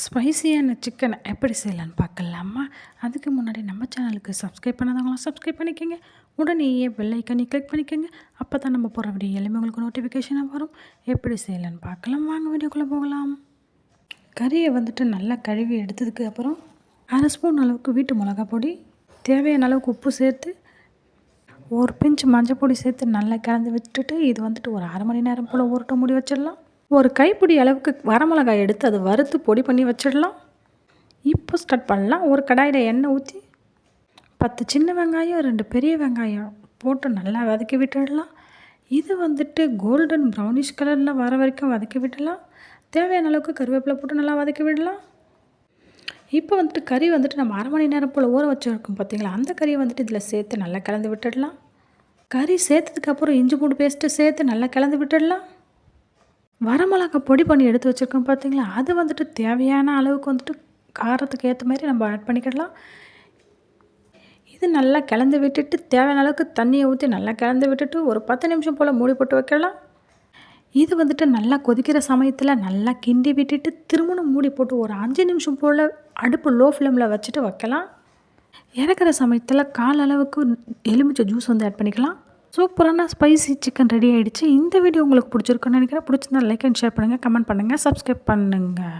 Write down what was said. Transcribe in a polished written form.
ஸ்பைசியான சிக்கனை எப்படி செய்யலான்னு பார்க்கலாமா? அதுக்கு முன்னாடி நம்ம சேனலுக்கு சப்ஸ்கிரைப் பண்ணாதவங்களாம் சப்ஸ்கிரைப் பண்ணிக்கோங்க. உடனேயே பெல் ஐக்கானே கிளிக் பண்ணிக்கோங்க. அப்போ தான் நம்ம போகிற வீடியோ எல்லாமே உங்களுக்கு நோட்டிஃபிகேஷனாக வரும். எப்படி செய்யலான்னு பார்க்கலாம், வாங்க வீடியோக்குள்ளே போகலாம். கறியை நல்லா கழுவி எடுத்ததுக்கு அப்புறம் 1/2 ஸ்பூன் அளவுக்கு வீட்டு மிளகா பொடி, தேவையான அளவுக்கு உப்பு சேர்த்து, ஒரு பிஞ்சு மஞ்சள் பொடி சேர்த்து நல்லா கலந்து விட்டுட்டு இது ஒரு 1/2 மணி நேரம் போல் ஊறட்ட மூடி வச்சிடலாம். ஒரு கைப்பிடி அளவுக்கு வரமிளகாய் எடுத்து அதை வறுத்து பொடி பண்ணி வச்சிடலாம். இப்போ ஸ்டார்ட் பண்ணலாம். ஒரு கடாயில் எண்ணெய் ஊற்றி 10 சின்ன வெங்காயம் 2 பெரிய வெங்காயம் போட்டு நல்லா வதக்கி விட்டுடலாம். இது கோல்டன் ப்ரௌனிஷ் கலரில் வர வரைக்கும் வதக்கி விடலாம். தேவையான அளவுக்கு கருவேப்பிலை போட்டு நல்லா வதக்கி விடலாம். இப்போ கறி நம்ம 1/2 மணி நேரம் போல் ஊற வச்சுருக்கோம் பார்த்தீங்களா, அந்த கறியை இதில் சேர்த்து நல்லா கலந்து விட்டுடலாம். கறி சேர்த்ததுக்கப்புறம் இஞ்சி பூண்டு பேஸ்ட்டு சேர்த்து நல்லா கலந்து விட்டுடலாம். வரமிளகா பொடி பண்ணி எடுத்து வச்சுருக்கோம் பார்த்தீங்களா, அது தேவையான அளவுக்கு காரத்துக்கு ஏற்ற மாதிரி நம்ம ஆட் பண்ணிக்கிடலாம். இது நல்லா கலந்து விட்டுட்டு தேவையான அளவுக்கு தண்ணியை ஊற்றி நல்லா கலந்து விட்டுட்டு ஒரு 10 நிமிஷம் போல் மூடி போட்டு வைக்கலாம். இது நல்லா கொதிக்கிற சமயத்தில் நல்லா கிண்டி விட்டுட்டு திரும்பவும் மூடி போட்டு ஒரு 5 நிமிஷம் போல் அடுப்பு லோ ஃப்ளேமில் வச்சுட்டு வைக்கலாம். இறக்குற சமயத்தில் 1/4 அளவுக்கு எலுமிச்சை ஜூஸ் ஆட் பண்ணிக்கலாம். சூப்பரான ஸ்பைசி சிக்கன் ரெடி ஆகிடுச்சு. இந்த வீடியோ உங்களுக்கு பிடிச்சிருக்குன்னு நினைக்கிறேன். பிடிச்சிருந்தா லைக் அண்ட் ஷேர் பண்ணுங்கள், கமெண்ட் பண்ணுங்கள், சப்ஸ்கிரைப் பண்ணுங்கள்.